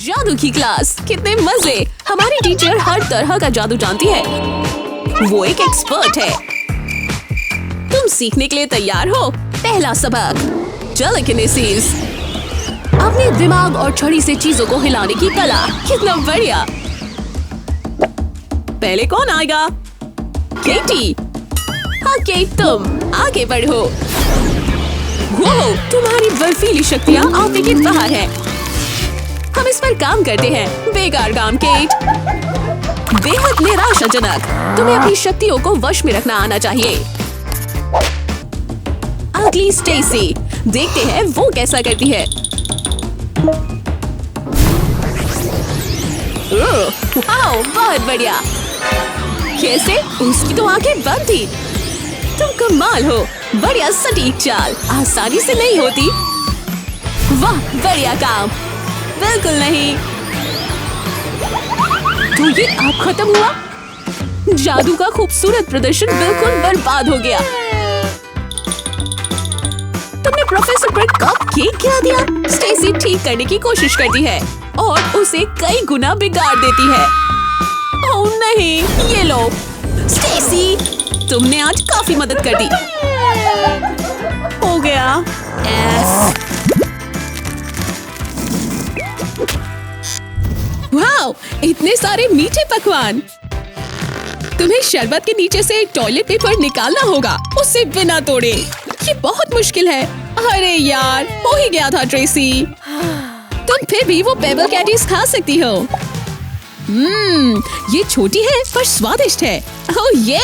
जादू की क्लास, कितने मजे। हमारी टीचर हर तरह का जादू जानती है, वो एक एक्सपर्ट है। तुम सीखने के लिए तैयार हो? पहला सबक, टेलीकिनेसिस, अपने दिमाग और छड़ी से चीजों को हिलाने की कला। कितना बढ़िया। पहले कौन आएगा? केटी। हाँ केट, तुम आगे बढ़ो। वो तुम्हारी बर्फीली शक्तियाँ आपे के बाहर है। हम इस पर काम करते हैं। बेकार काम केट, बेहद निराशाजनक। तुम्हें अपनी शक्तियों को वश में रखना आना चाहिए। अगली स्टेसी, देखते हैं वो कैसा करती है। वाओ, बहुत बढ़िया। कैसे? उसकी तो आंखें बंद थी। तुम कमाल हो। बढ़िया सटीक चाल, आसानी से नहीं होती। वाह, बढ़िया काम। बिल्कुल नहीं। तो ये अब खत्म हुआ? जादू का खूबसूरत प्रदर्शन बिल्कुल बर्बाद हो गया। तुमने प्रोफेसर पर कप केक गिरा दिया। स्टेसी ठीक करने की कोशिश करती है और उसे कई गुना बिगाड़ देती है। ओह नहीं, ये लो स्टेसी, तुमने आज काफी मदद कर दी। हो गया। वाओ, इतने सारे मीठे पकवान। तुम्हें शरबत के नीचे से टॉयलेट पेपर निकालना होगा, उसे बिना तोड़े। ये बहुत मुश्किल है। अरे यार, हो ही गया था ट्रेसी। तुम फिर भी वो पेबल कैंडीज खा सकती हो। ये छोटी है पर स्वादिष्ट है। ओह ये।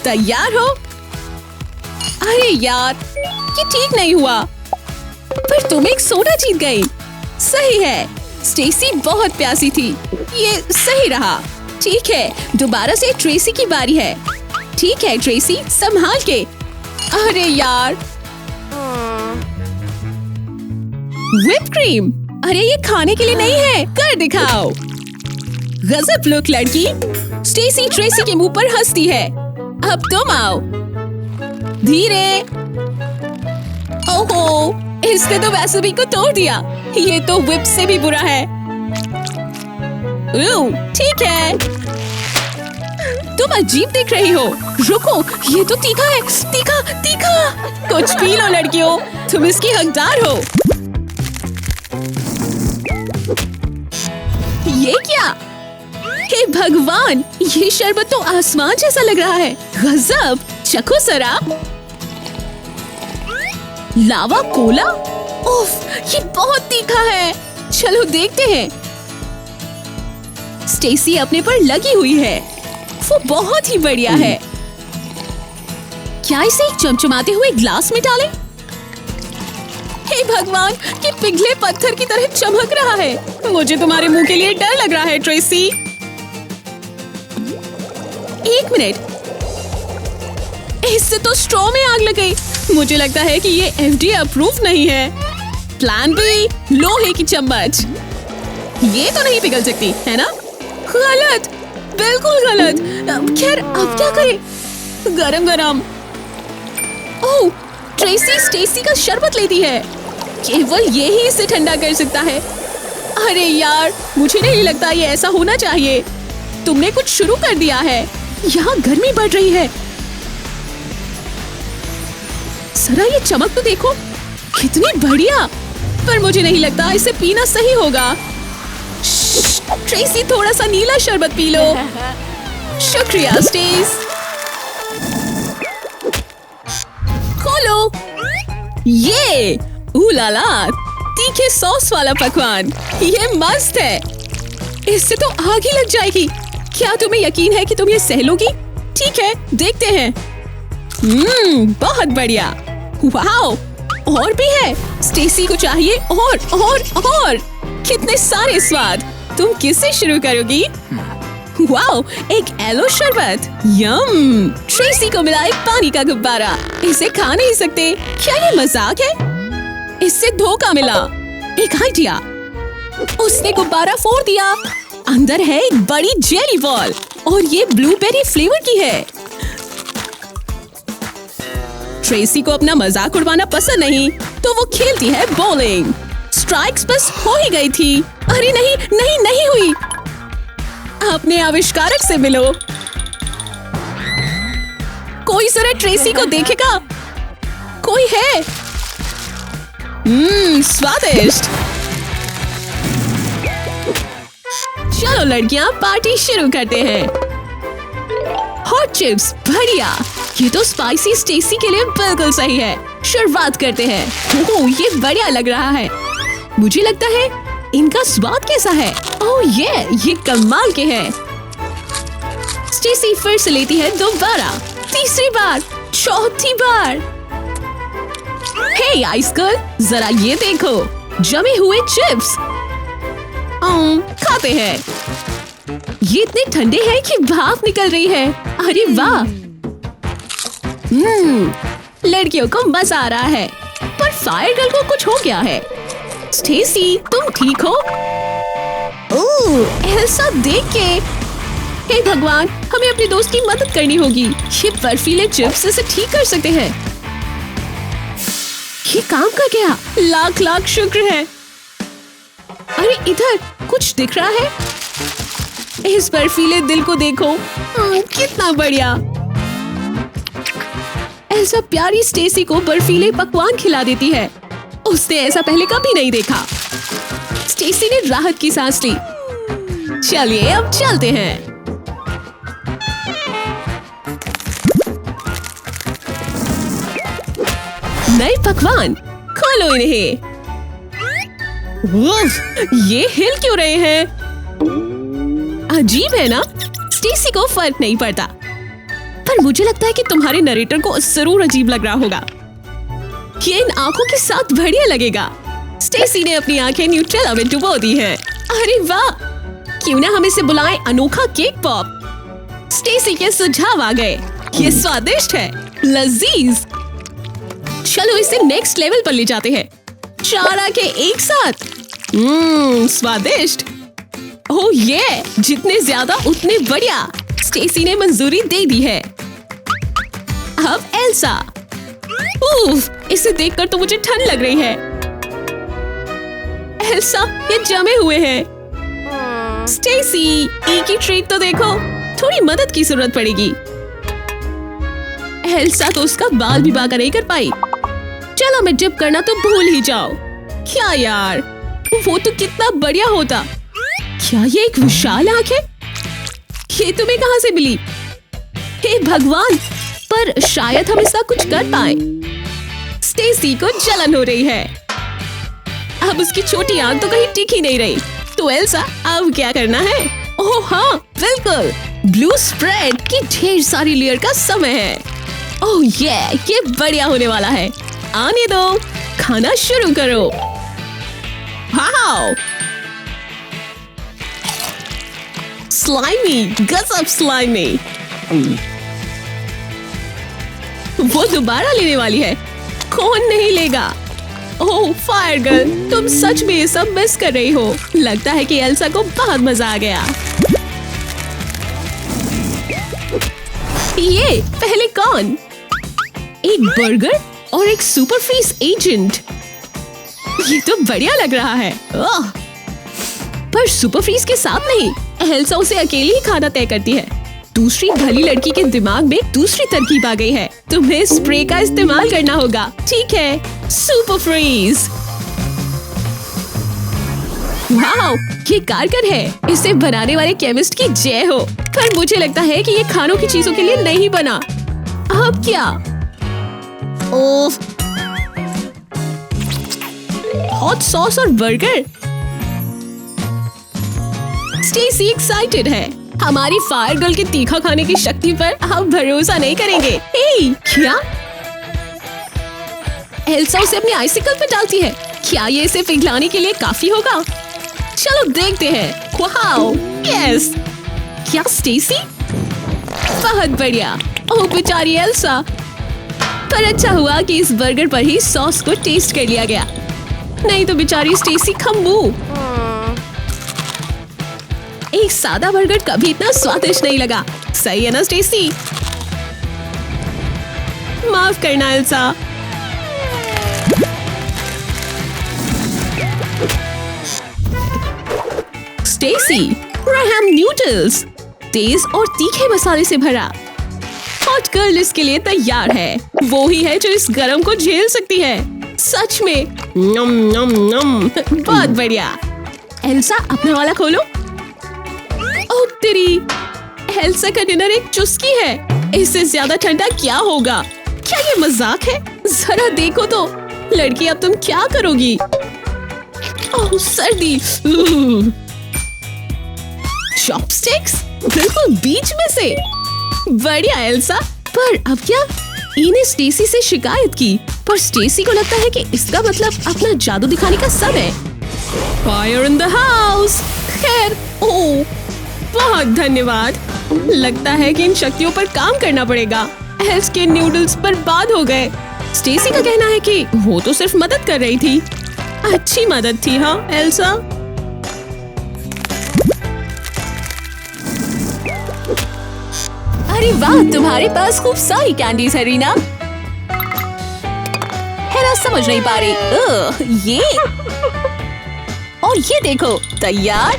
तैयार हो? अरे यार, ये ठीक नहीं हुआ। पर तुम एक सोडा जीत गई। सही है, स्टेसी बहुत प्यासी थी। ये सही रहा। ठीक है, दोबारा से ट्रेसी की बारी है। ठीक है ट्रेसी, संभाल के। अरे यार, व्हिप क्रीम। अरे ये खाने के लिए नहीं है, कर दिखाओ। गजब लुक लड़की। स्टेसी ट्रेसी के मुंह पर हंसती है। अब तुम आओ। धीरे। ओहो, इसने तो वैसे भी को तोड़ दिया। ये तो व्हिप से भी बुरा है। ठीक है, तुम अजीब दिख रही हो। रुको, ये तो तीखा है। तीखा तीखा। कुछ पी लो लड़कियों, तुम इसकी हकदार हो। ये क्या? हे भगवान, ये शरबत तो आसमान जैसा लग रहा है। गजब। चखो जरा। लावा कोला। उफ, ये बहुत तीखा है। चलो देखते हैं। स्टेसी अपने पर लगी हुई है। वो बहुत ही बढ़िया है। क्या इसे एक चमचमाते हुए ग्लास में डालें? हे भगवान, ये पिघले पत्थर की तरह चमक रहा है। मुझे तुम्हारे मुंह के लिए डर लग रहा है ट्रेसी। एक मिनट, इससे तो स्ट्रॉ में आग लग गई। मुझे लगता है कि ये FDA अप्रूव नहीं है। प्लान बी, लोहे की चम्मच। ये तो नहीं पिघल सकती है ना? गलत, बिल्कुल गलत। खैर, अब क्या करें? गरम गरम। ओह, ट्रेसी स्टेसी का शरबत लेती है। केवल ये ही इसे ठंडा कर सकता है। अरे यार, मुझे नहीं लगता ये ऐसा होना चाहिए। तुमने कुछ शुरू कर दिया है। यहाँ गर्मी बढ़ रही है। जरा ये चमक तो देखो, कितनी बढ़िया। पर मुझे नहीं लगता इसे पीना सही होगा। ट्रेसी, थोड़ा सा नीला शरबत पी लो। शुक्रिया स्टेस। खोलो। ये उलाला, तीखे सॉस वाला पकवान। ये मस्त है। इससे तो आग ही लग जाएगी। क्या तुम्हें यकीन है कि तुम ये सह लोगी? ठीक है, देखते हैं। बहुत बढ़िया। वाओ, और भी है। स्टेसी को चाहिए और कितने सारे स्वाद। तुम किससे शुरू करोगी? वाओ, एक एलो शरबत। यम। ट्रेसी को मिला एक पानी का गुब्बारा। इसे खा नहीं सकते। क्या ये मजाक है? इससे धोखा मिला। एक आइडिया। उसने गुब्बारा फोड़ दिया। अंदर है एक बड़ी जेली बॉल और ये ब्लूबेरी फ्लेवर की है। ट्रेसी को अपना मजाक उड़वाना पसंद नहीं, तो वो खेलती है बॉलिंग। स्ट्राइक्स बस हो ही गई थी। अरे नहीं नहीं नहीं हुई। अपने आविष्कारक से मिलो। कोई जरा ट्रेसी को देखेगा? कोई है? स्वादिष्ट। चलो लड़कियां, पार्टी शुरू करते हैं। हॉट चिप्स, बढ़िया। ये तो स्पाइसी स्टेसी के लिए बिल्कुल सही है। शुरुआत करते हैं। ओह, ये बढ़िया लग रहा है। मुझे लगता है इनका स्वाद कैसा है? ओह ये कमाल के हैं। स्टेसी फिर से लेती है दोबारा, तीसरी बार, चौथी बार। हे आइस गर्ल, जरा ये देखो, जमे हुए चिप्स। खाते हैं। ये इतने ठंडे हैं कि भाप निकल रही है। अरे वाह। लड़कियों को मजा आ रहा है, पर फायर गर्ल को कुछ हो गया है। स्टेसी, तुम ठीक हो? ओह, एल्सा देख के। हे भगवान, हमें अपने दोस्त की मदद करनी होगी। ये बर्फीले चिप्स इसे ठीक कर सकते हैं। ये काम कर गया। लाख लाख शुक्र है। अरे इधर कुछ दिख रहा है? इस बर्फीले दिल को देखो। कितना बढ़िया। एल्सा प्यारी स्टेसी को बर्फीले पकवान खिला देती है। उसने ऐसा पहले कभी नहीं देखा। स्टेसी ने राहत की सांस ली। चलिए अब चलते हैं। नए पकवान, खोलो इन्हें। ये हिल क्यों रहे हैं? अजीब है ना? स्टेसी को फर्क नहीं पड़ता, पर मुझे लगता है कि तुम्हारे नरेटर को जरूर अजीब लग रहा होगा। ये इन आंखों के साथ बढ़िया लगेगा। स्टेसी ने अपनी आंखें न्यूट्रेला में डुबो दी हैं। अरे वाह, क्यों ना हम इसे बुलाएं अनोखा केक पॉप। स्टेसी के सुझाव आ गए। ये स्वादिष्ट है, लजीज। चलो इसे नेक्स्ट लेवल पर ले जाते हैं। 4 आंखें एक साथ। स्वादिष्ट। ओह ये, जितने ज्यादा उतने बढ़िया। स्टेसी ने मंजूरी दे दी है। अब एल्सा। इसे देखकर तो मुझे ठंड लग रही है। एल्सा, ये जमे हुए हैं। स्टेसी, ई की ट्रीट तो देखो। थोड़ी मदद की जरूरत पड़ेगी। एल्सा तो उसका बाल भी बांका नहीं कर पाई। चलो मैं डिप करना तो भूल ही जाओ। क्या यार, वो तो कितना बढ़िया होता। क्या ये एक विशाल आंख है? ये तुम्हें कहां से मिली? हे भगवान, पर शायद हम इसका कुछ कर पाए। स्टेसी को जलन हो रही है। अब उसकी छोटी आंख तो कहीं टिक ही नहीं रही। तो एल्सा, अब क्या करना है? ओह हाँ, बिल्कुल, ब्लू स्प्रेड की ढेर सारी लेयर का समय है। ओह ये बढ़िया होने वाला है। आने दो, खाना शुरू करो। वाओ, स्लाइमी, गजब स्लाइमी। वो दोबारा लेने वाली है। कौन नहीं लेगा? ओह फायर गर्ल, तुम सच में ये सब मिस कर रही हो। लगता है कि एल्सा को बहुत मजा आ गया। ये पहले कौन? एक बर्गर और एक सुपर फ्रीज एजेंट। ये तो बढ़िया लग रहा है। पर सुपर फ्रीज के साथ नहीं। एल्सा उसे अकेली ही खाना तय करती है। दूसरी भली लड़की के दिमाग में दूसरी तरकीब आ गई है। तुम्हें स्प्रे का इस्तेमाल करना होगा। ठीक है, सुपर फ्रीज। वाओ, ये कारगर है। इसे बनाने वाले केमिस्ट की जय हो। पर मुझे लगता है कि ये खानों की चीजों के लिए नहीं बना। अब क्या? ओह, हॉट सॉस और बर्गर। स्टेसी एक्साइटेड है। हमारी फायर गर्ल के तीखा खाने की शक्ति पर हम भरोसा नहीं करेंगे। हे, क्या? एल्सा उसे अपनी आइसिकल पे डालती है। क्या ये इसे पिघलाने के लिए काफी होगा? चलो देखते हैं। Wow, yes. क्या स्टेसी? बहुत बढ़िया। ओह बेचारी एल्सा। पर अच्छा हुआ कि इस बर्गर पर ही सॉस को टेस्ट कर लिया गया, नहीं तो बेचारी स्टेसी खम्बू। एक सादा बर्गर कभी इतना स्वादिष्ट नहीं लगा। सही है ना स्टेसी? माफ करना एल्सा। स्टेसी, ग्राहम नूडल्स, तेज और तीखे मसाले से भरा। हॉट गर्ल इसके लिए तैयार है। वो ही है जो इस गरम को झेल सकती है। सच में नम नम नम, बहुत बढ़िया। एल्सा अपना वाला खोलो। ओह तेरी, एल्सा का डिनर एक चुस्की है। इससे ज्यादा ठंडा क्या होगा? क्या ये मजाक है? जरा देखो तो, लड़की अब तुम क्या करोगी? ओह सर्दी। चॉपस्टिक्स बिल्कुल बीच में से। बढ़िया एल्सा। पर अब क्या? इन्हें स्टेसी से शिकायत की, पर स्टेसी को लगता है कि इसका मतलब अपना जादू दिखाने का समय। Fire in the house. खैर, ओह बहुत धन्यवाद। लगता है कि इन शक्तियों पर काम करना पड़ेगा। एल्स के नूडल्स बर्बाद हो गए। स्टेसी का कहना है कि वो तो सिर्फ मदद कर रही थी। अच्छी मदद थी हाँ एल्सा। अरे वाह, तुम्हारे पास खूब सारी कैंडीज है रीना। हेना समझ नहीं पा रही। ये और ये देखो, तैयार।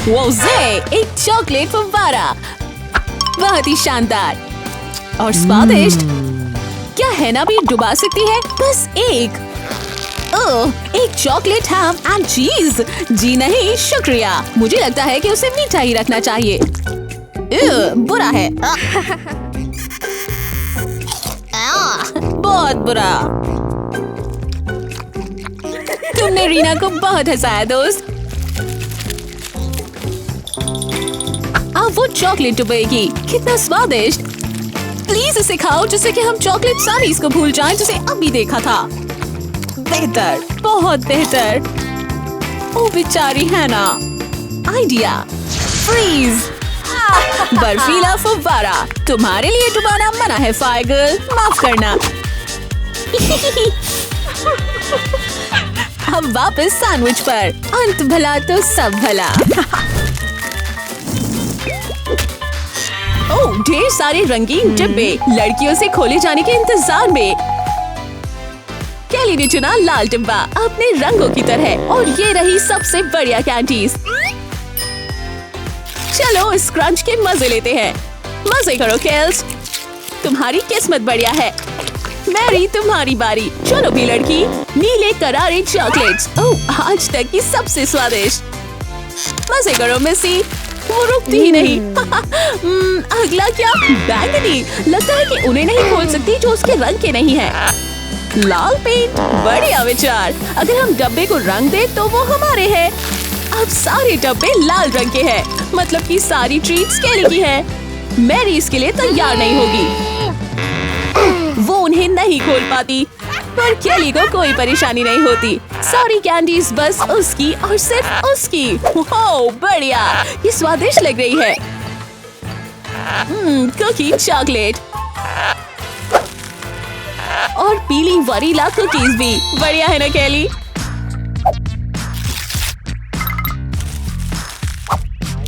वोज़े, एक चॉकलेट फव्वारा। बहुत ही शानदार और स्वादिष्ट। क्या हैना भी डुबा सकती है? बस एक। ओह, एक चॉकलेट हैम एंड चीज। जी नहीं शुक्रिया, मुझे लगता है कि उसे मीठा ही रखना चाहिए। बुरा है। बहुत बुरा। तुमने रीना को बहुत हंसाया दोस्त। अब वो चॉकलेट डुबेगी। कितना स्वादिष्ट। प्लीज इसे खाओ जिससे कि हम चॉकलेट सानीस को भूल जाएं जिसे अभी देखा था। बेहतर, बहुत बेहतर। ओ बेचारी हैना। Idea, freeze. बर्फीला फव्वारा। तुम्हारे लिए डुबाना मना है फायर गर्ल, माफ करना। हम वापस सैंडविच पर। अंत भला तो सब भला। ओह, ढेर सारे रंगीन डिब्बे लड़कियों से खोले जाने के इंतजार में। कैली ने चुना लाल डिब्बा अपने रंगों की तरह, और ये रही सबसे बढ़िया कैंडीज। चलो इस क्रंच के मजे लेते हैं। मजे करो केल्स, तुम्हारी किस्मत बढ़िया है। मैरी तुम्हारी बारी। चलो भी लड़की। नीले करारे चॉकलेट्स। ओह, आज तक की सबसे स्वादिष्ट। मजे करो मिसी, वो रुकती ही नहीं। अगला क्या? बैंगनी। लगता है कि उन्हें नहीं खोल सकती जो उसके रंग के नहीं है। लाल पेंट, बढ़िया विचार। अगर हम डब्बे को रंग दे तो वो हमारे हैं। अब सारे डब्बे लाल रंग के हैं, मतलब कि सारी ट्रीट्स केली की है। मैरी इसके लिए तैयार नहीं होगी। वो उन्हें नहीं खोल पाती, पर केली को कोई परेशानी नहीं होती। सारी कैंडीज बस उसकी और सिर्फ उसकी। ओह बढ़िया, ये स्वादिष्ट लग रही है। कुकी चॉकलेट और पीली वनीला कुकीज भी बढ़िया है ना केली?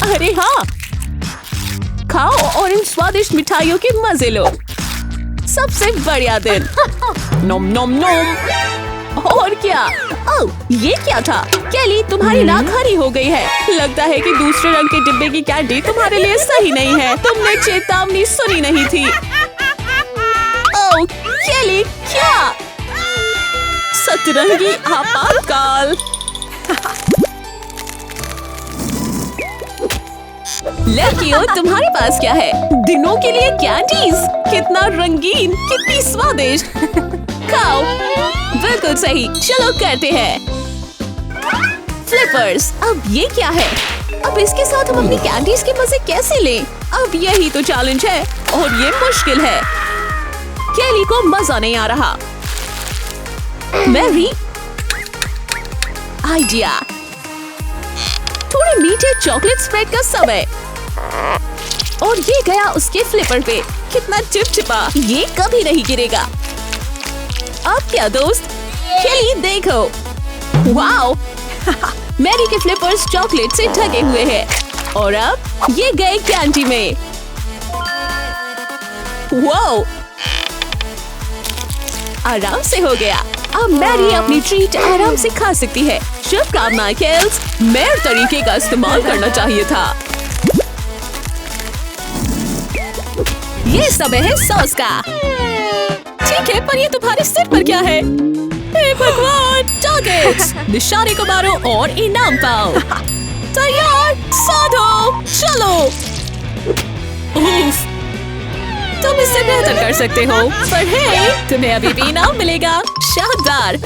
अरे हाँ, खाओ और इन स्वादिष्ट मिठाइयों के मजे लो। सबसे बढ़िया दिन। नोम नोम नोम। और क्या? ओह, ये क्या था? केली, तुम्हारी नाक हरी हो गई है। लगता है कि दूसरे रंग के डिब्बे की कैंडी तुम्हारे लिए सही नहीं है। तुमने चेतावनी सुनी नहीं थी। ओह केली, क्या? सतरंगी आपातकाल। लड़कियों, तुम्हारे पास क्या है? दिनों के लिए कैंडीज। कितना रंगीन, कितनी स्वादिष्ट। खाओ। बिल्कुल सही, चलो करते हैं। फ्लिपर्स। अब ये क्या है? अब इसके साथ हम अपनी कैंडीज के मजे कैसे लें? अब यही तो चैलेंज है और ये मुश्किल है। केली को मजा नहीं आ रहा। Mary, idea. थोड़े मीठे चॉकलेट स्प्रेड का समय। और ये गया उसके फ्लिपर पे। कितना चिपचिपा, ये कभी नहीं गिरेगा। अब क्या दोस्त? केली देखो। वाओ। मैरी के फ्लिपर्स चॉकलेट से ढके हुए हैं और अब ये गए कैंडी में। वाओ, आराम से हो गया। अब मैरी अपनी ट्रीट आराम से खा सकती है। शुभकामनाएं केल्स, मेरे तरीके का इस्तेमाल करना चाहिए था। ये सब है सॉस का। ठीक है, पर ये तुम्हारे सिर पर क्या है? हे भगवान! टारगेट्स, निशाने को मारो और इनाम पाओ। तैयार, साधो, चलो। उफ, तुम इससे बेहतर कर सकते हो, पर हे, तुम्हें अभी भी इनाम मिलेगा। शानदार।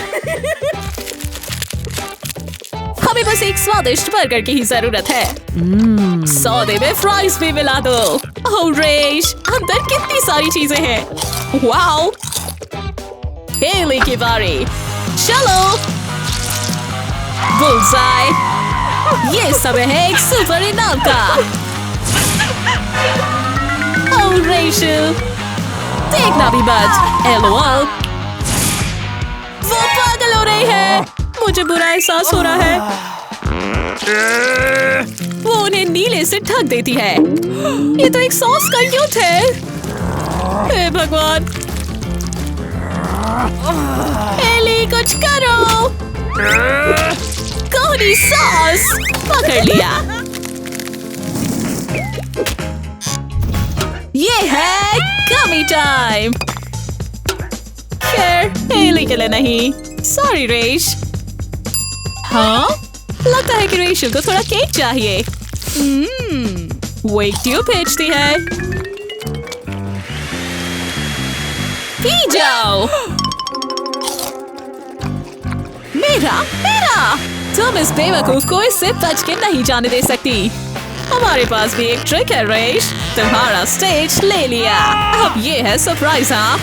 हमें बस एक स्वादिष्ट बर्गर की ही जरूरत है। सौदे में फ्राइज भी मिला दो। ओह रेश, अंदर कितनी सारी चीजें हैं। वाओ, हेली की बारी। चलो, बुलसाई। ये समय है एक सुपर इनाम का। ओह रेशल, देखना भी मत। LOL, वो पागल हो रही है। मुझे बुरा एहसास हो रहा है। वो उन्हें नीले से ढक देती है। ये तो एक सॉस का युद्ध है। हे भगवान! एली, कुछ करो। कौनी सॉस पकड़ लिया। ये है गमी टाइम। खैर, एली के लिए नहीं। सॉरी रेश। हाँ, लगता है कि रेशल को थोड़ा केक चाहिए। वो एक ट्यूब भेजती है। पी जाओ। मेरा तुम इस बेवकूफ को इससे बच के नहीं जाने दे सकती। हमारे पास भी एक ट्रिक है रेश। तुम्हारा स्टेज ले लिया। अब ये है सरप्राइज। हाँ,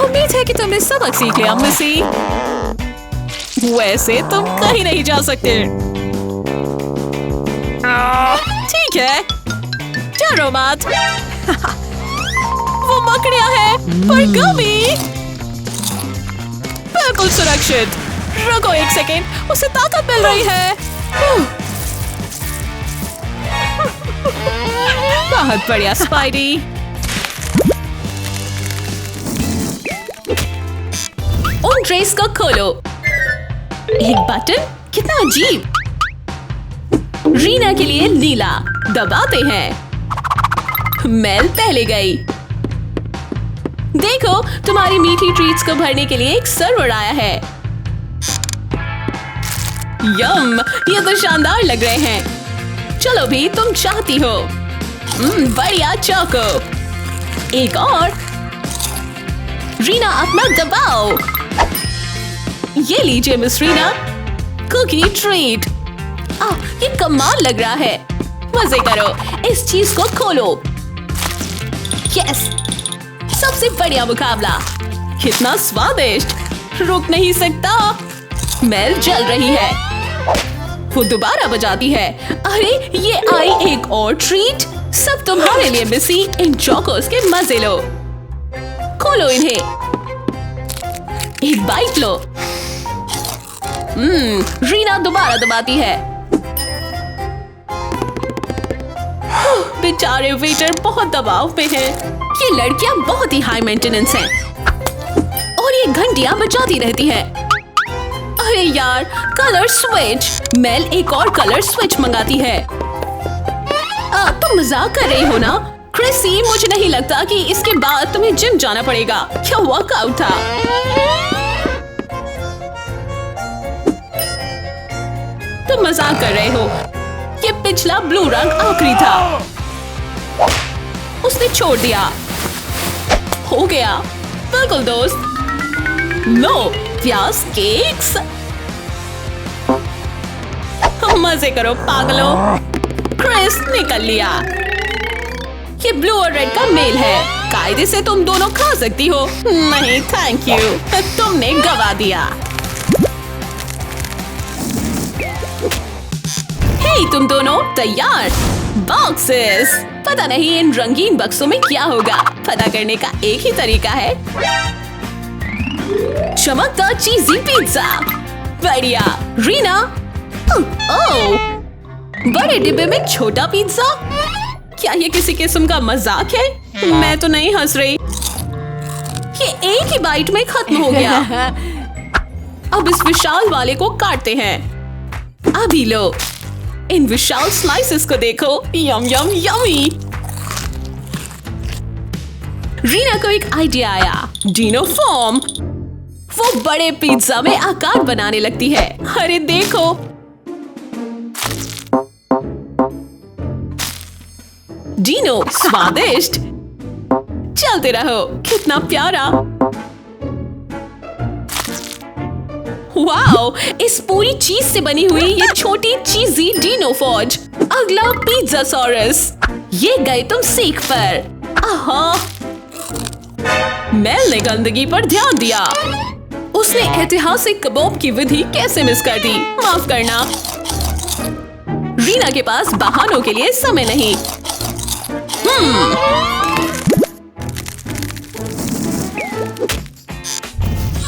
उम्मीद है कि तुमने सबक सीख लिया मिसी। वैसे तुम कहीं नहीं जा सकते। ठीक है, डरो मत। वो मकड़ियाँ है, पर गमी बिल्कुल सुरक्षित। रुको एक सेकेंड, उसे ताकत मिल रही है। बहुत बढ़िया स्पाइडी। उन ड्रेस को खोलो। एक बटन, कितना अजीब। रीना के लिए नीला दबाते हैं। मेल पहले गई। देखो, तुम्हारी मीठी ट्रीट्स को भरने के लिए एक सर्वर आया है। यम, ये तो शानदार लग रहे हैं। चलो भी, तुम चाहती हो। बढ़िया चोको। एक और। रीना, अपना दबाओ। ये लीजिए मिस रीना, कुकी ट्रीट। ये कमाल लग रहा है। मजे करो, इस चीज को खोलो। यस, सबसे बढ़िया मुकाबला। कितना स्वादिष्ट, रुक नहीं सकता। मेल जल रही है। वो दोबारा बजाती है। अरे, ये आई एक और ट्रीट। सब तुम्हारे लिए मिसी। इन चोकोस के मजे लो। खोलो इन्हें। एक बाइट लो। रीना दोबारा दबाती है। बेचारे वेटर बहुत दबाव में हैं। ये लड़कियां बहुत ही हाई मेंटेनेंस हैं और ये घंटियां बजाती रहती हैं। अरे यार, कलर स्विच। मेल एक और कलर स्विच मंगाती है। तुम मजाक कर रही हो ना? क्रिसी, मुझे नहीं लगता कि इसके बाद तुम्हें जिम जाना पड़ेगा। क्या वर्कआउट था? तुम मजाक कर रहे हो। ये पिछला ब्लू रंग आखिरी था। उसने छोड़ दिया। हो गया। बिल्कुल दोस्त। लो, प्याज केक्स। मजे करो पागलों। क्रिस, निकल लिया। ये ब्लू और रेड का मेल है। कायदे से तुम दोनों खा सकती हो। नहीं थैंक यू, तुमने गवा दिया। हे तुम दोनों, तैयार? बॉक्सेस। पता नहीं इन रंगीन बक्सों में क्या होगा। पता करने का एक ही तरीका है। चमकदार चीजी पिज्जा। बढ़िया। रीना, ओह, बड़े डिब्बे में छोटा पिज्जा। क्या ये किसी किस्म का मजाक है? मैं तो नहीं हंस रही, ये एक ही बाइट में खत्म हो गया। अब इस विशाल वाले को काटते हैं। अभी लो, इन विशाल स्लाइसेस को देखो, यम यम यमी। रीना को एक आइडिया आया, डिनो फॉर्म। वो बड़े पिज्जा में आकार बनाने लगती है। अरे देखो, डिनो स्वादिष्ट। चलते रहो, कितना प्यारा। वाओ, इस पूरी चीज से बनी हुई ये छोटी चीजी डिनोफॉज। अगला पिज्जा सॉरस। ये गए तुम सीख पर। आहा, मेल ने गंदगी पर ध्यान दिया। उसने ऐतिहासिक कबाब की विधि कैसे मिस कर दी, माफ करना। रीना के पास बहानों के लिए समय नहीं।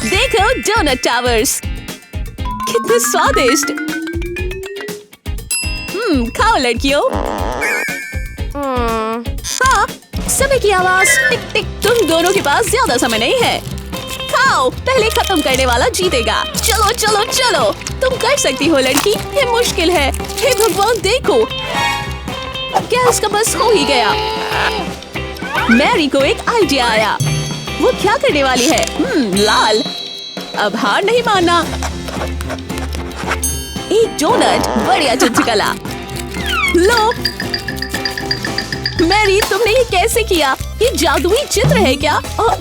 देखो डोनट टावर्स, कितने स्वादिष्ट। खाओ लड़कियों। हाँ, समय की आवाज टिक टिक। तुम दोनों के पास ज्यादा समय नहीं है। खाओ, पहले खत्म करने वाला जीतेगा। चलो चलो चलो, तुम कर सकती हो लड़की। ये मुश्किल है। हे भगवान, देखो गैस का बस हो ही गया। मैरी को एक आइडिया आया। वो क्या करने वाली है? लाल। अब हार नहीं मानना। एक डोनट बढ़िया चुटकुला। लो मैरी, तुमने ये कैसे किया? ये जादुई चित्र है क्या?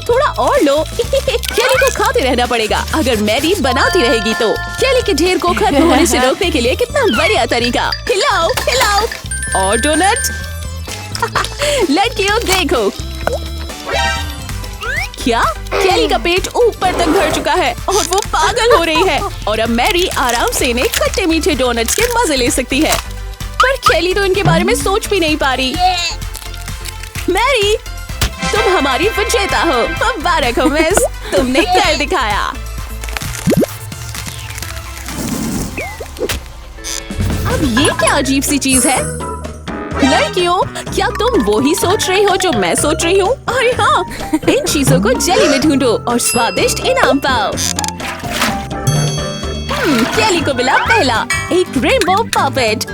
थोड़ा और लो। केली को खाते रहना पड़ेगा अगर मैरी बनाती रहेगी तो। केली के ढेर को खत्म होने से रोकने के लिए कितना बढ़िया तरीका। हिलाओ हिलाओ। और डोनट। लड़कियों देखो, क्या केली का पेट ऊपर तक भर चुका है और वो पागल हो रही है। और अब मैरी आराम से इन्हें खट्टे मीठे डोनट्स के मजे ले सकती है। पर केली तो इनके बारे में सोच भी नहीं पा रही। मैरी, तुम हमारी विजेता हो। मुबारक हो मिस, तुमने कर दिखाया। अब ये क्या अजीब सी चीज है? लड़कियों, क्या तुम वो ही सोच रही हो जो मैं सोच रही हूँ? अरे हाँ, इन चीजों को जेली में ढूंढो और स्वादिष्ट इनाम पाओ। केली को मिला पहला, एक रेनबो पपेट।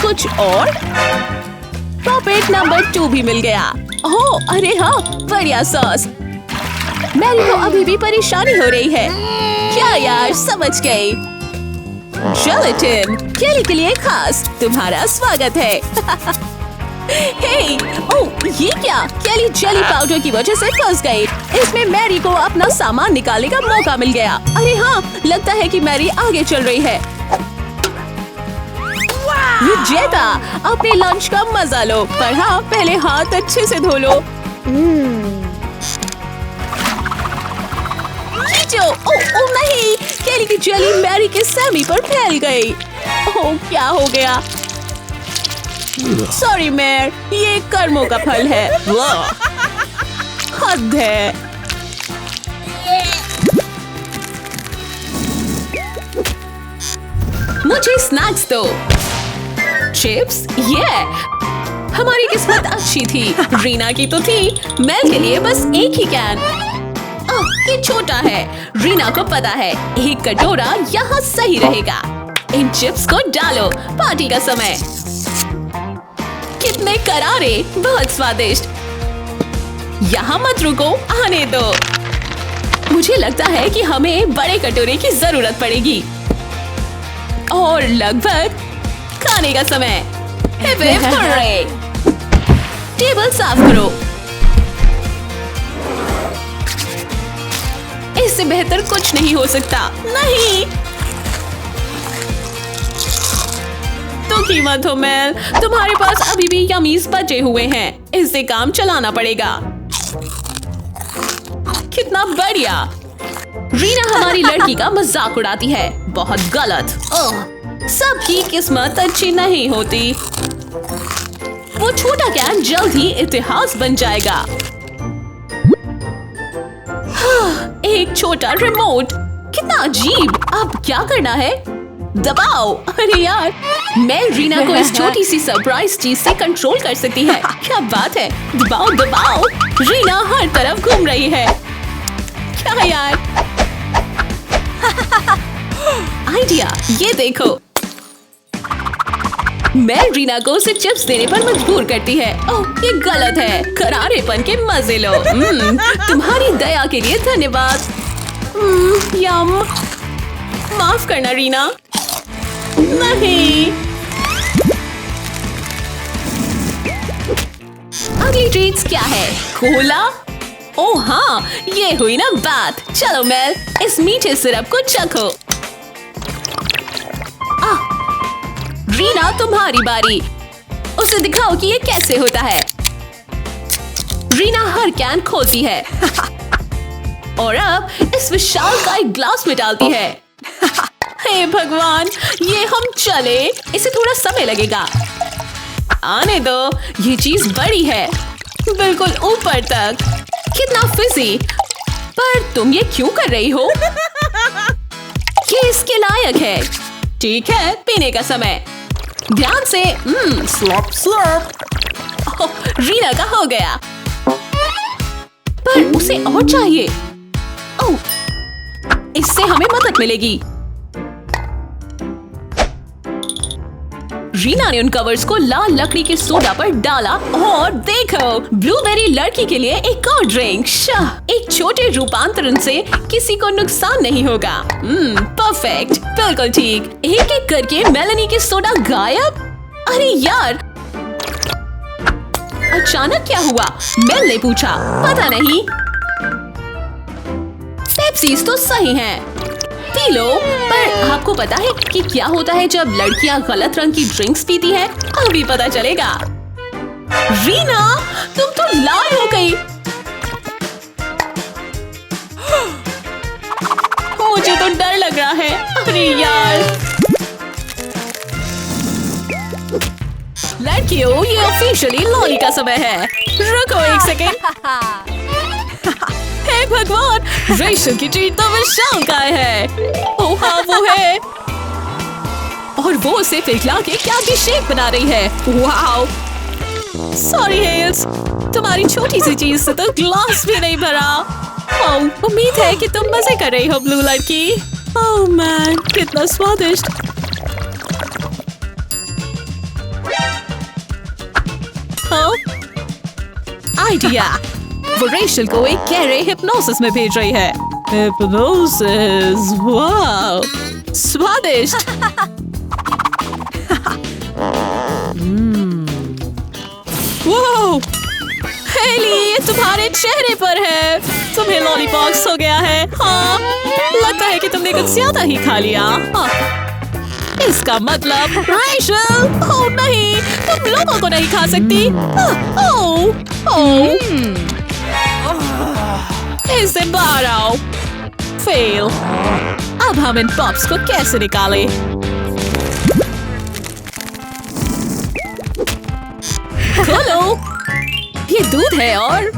कुछ और? पपेट नंबर 2 भी मिल गया। ओह अरे हाँ, बढ़िया सॉस। मैरी को अभी भी परेशानी हो रही है। क्या यार, समझ गई। जेलेटिन, केली के लिए खास, तुम्हारा स्वागत है। हे, ओह ये क्या? केली जेली पाउडर की वजह से फंस गई। इसमें मैरी को अपना सामान निकालने का मौका मिल गया। अरे हाँ, लगता है कि मैरी आगे चल रही है। विजेता, अपने लंच का मजा लो, पर हाँ पहले हाथ अच्छे से धो लो। ओ नहीं, केली की जेली मैरी के सैमी पर फैल गई। ओह क्या हो गया? सॉरी मैर, ये कर्मों का फल है। हद है। मुझे स्नैक्स दो। चिप्स, ये हमारी किस्मत अच्छी थी। रीना की तो थी, मेल के लिए बस एक ही कैन। ये छोटा है। रीना को पता है एक कटोरा यहाँ सही रहेगा। इन चिप्स को डालो, पार्टी का समय। कितने करारे, बहुत स्वादिष्ट। यहाँ मत रुको, आने दो। मुझे लगता है कि हमें बड़े कटोरे की जरूरत पड़ेगी। और लगभग खाने का समय। Hip hip hurray. टेबल साफ करो। इससे बेहतर कुछ नहीं हो सकता। नहीं, दुखी मत हो मेल, तुम्हारे पास अभी भी यमीज बचे हुए हैं। इससे काम चलाना पड़ेगा। कितना बढ़िया। रीना हमारी लड़की का मजाक उड़ाती है। बहुत गलत। सबकी किस्मत अच्छी नहीं होती। वो छोटा कैन जल्द ही इतिहास बन जाएगा। एक छोटा रिमोट, कितना अजीब। अब क्या करना है? दबाओ। अरे यार, मैं रीना को इस छोटी सी सरप्राइज चीज से कंट्रोल कर सकती है। क्या बात है, दबाओ दबाओ। रीना हर तरफ घूम रही है। क्या यार, आइडिया, ये देखो। मैं रीना को उसे चिप्स देने पर मजबूर करती है। ओह, ये गलत है। करारेपन के मजे लो। तुम्हारी दया के लिए धन्यवाद। यम। माफ करना रीना। नहीं। अगली ट्रीट्स क्या है? कोला? ओह हाँ, ये हुई ना बात। चलो मेल, इस मीठे सिरप को चखो। रीना, तुम्हारी बारी। उसे दिखाओ कि ये कैसे होता है। रीना हर कैन खोलती है और अब इस विशाल का एक ग्लास में डालती है। हे भगवान, ये हम चले। इसे थोड़ा समय लगेगा। आने दो, ये चीज बड़ी है, बिल्कुल ऊपर तक। कितना फिजी। पर तुम ये क्यों कर रही हो? ये इसके लायक है। ठीक है, पीने का समय। ध्यान से। Slope slope. रीना का हो गया, पर उसे और चाहिए। ओह, इससे हमें मदद मिलेगी। रीना ने उन कवर्स को लाल लकड़ी के सोडा पर डाला और देखो, ब्लूबेरी लड़की के लिए एक और ड्रिंक। एक छोटे रूपांतरण से किसी को नुकसान नहीं होगा। परफेक्ट, बिल्कुल ठीक। एक एक करके मेलेनी के सोडा गायब। अरे यार, अचानक क्या हुआ? मेल ने पूछा। पता नहीं। पेप्सीज तो सही हैं। P low. पर आपको पता है कि क्या होता है जब लड़कियां गलत रंग की ड्रिंक्स पीती हैं? अभी पता चलेगा। रीना, तुम तो लाल हो गई। मुझे तो डर लग रहा है। अरे यार, लड़कियों, ये ऑफिशियली लॉली का समय है। रुको एक सेकेंड। हे भगवान, रेशल की ट्रीट तो विशाल का है। ओह हाँ, वो है। और वो उसे पिघला के क्या की शेप बना रही है। वाओ। सॉरी हेल्स, तुम्हारी छोटी सी चीज से तो ग्लास भी नहीं भरा। ओह, उम्मीद है कि तुम मजे कर रही हो ब्लू लड़की। ओह मैन, कितना स्वादिष्ट। आइडिया, वो रेशल को एक गहरे हिप्नोसिस में भेज रही है। हिप्नोसिस, वाओ, स्वादिष्ट। वाओ, हेली, ये तुम्हारे चेहरे पर है। तुम्हें लॉलीपॉप्स हो गया है। हाँ, लगता है कि तुमने कुछ ज्यादा ही खा लिया। इसका मतलब रेशल, ओह नहीं, तुम लोगों को नहीं खा सकती। इससे बाहर आओ। फेल। अब हम इन पॉप्स को कैसे निकालें? खोलो। ये दूध है और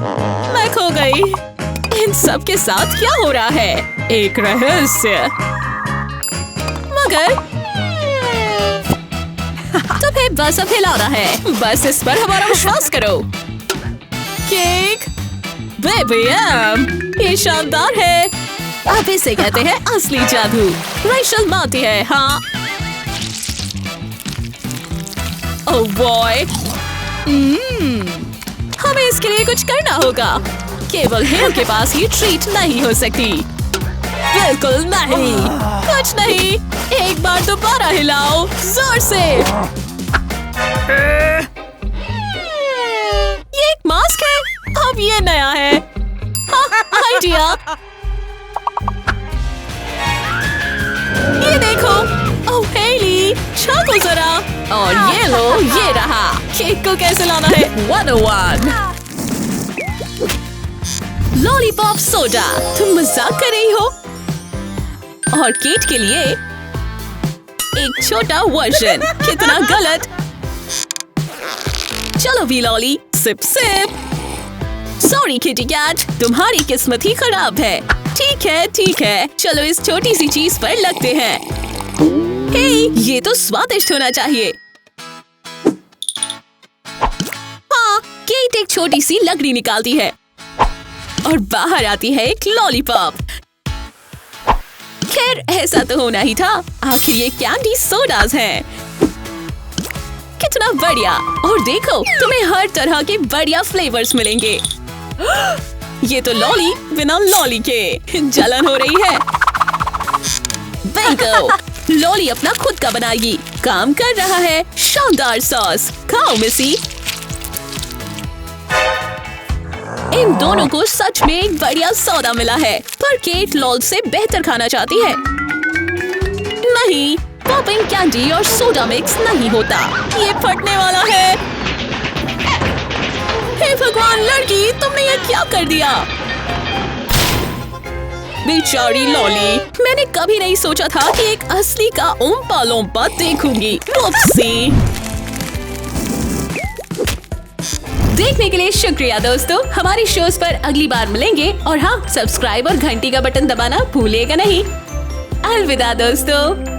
मैं खो गई। इन सब के साथ क्या हो रहा है? एक रहस्य। मगर तुम्हें बस अब हिलाना है। बस इस पर हमारा विश्वास करो। केक, बेबी, ये शानदार है। अब इसे कहते हैं असली जादू। रेशल मानती है। हाँ। ओह बॉय, हमें इसके लिए कुछ करना होगा। केवल हेल के पास ही ट्रीट नहीं हो सकती। बिल्कुल नहीं। कुछ नहीं। एक बार दोबारा हिलाओ, जोर से। ये एक मास्क है। अब ये नया है। हाँ, आइडिया। ये देखो। ओह हेली, छाको जरा। और ये लो, ये रहा। केक को कैसे लाना है? 101। Lollipop soda. तुम मजाक कर रही हो? और केट के लिए एक छोटा वर्जन। कितना गलत। चलो भी lolly, sip sip. Sorry kitty cat, तुम्हारी किस्मत ही खराब है। ठीक है, चलो इस छोटी सी चीज पर लगते हैं। हे, ये तो स्वादिष्ट होना चाहिए। हाँ, केट एक छोटी सी लकड़ी निकालती है और बाहर आती है एक लॉलीपॉप। खैर, ऐसा तो होना ही था। आखिर ये कैंडी सोडास हैं। कितना बढ़िया। और देखो, तुम्हें हर तरह के बढ़िया फ्लेवर्स मिलेंगे। ये तो लॉली बिना लॉली के। जलन हो रही है। बिंगो, लॉली अपना खुद का बनाएगी। काम कर रहा है। शानदार सॉस। खाओ मिसी। इन दोनों को सच में एक बढ़िया सौदा मिला है। पर केट लॉल से बेहतर खाना चाहती है। नहीं, पॉपिंग कैंडी और सोडा मिक्स नहीं होता। ये फटने वाला है। हे भगवान लड़की, तुमने ये क्या कर दिया? बेचारी लॉली, मैंने कभी नहीं सोचा था कि एक असली का ओम्पा लोम्पा देखूंगी। उपसी। देखने के लिए शुक्रिया दोस्तों। हमारी शोज पर अगली बार मिलेंगे। और हाँ, सब्सक्राइब और घंटी का बटन दबाना भूलिएगा नहीं। अलविदा दोस्तों।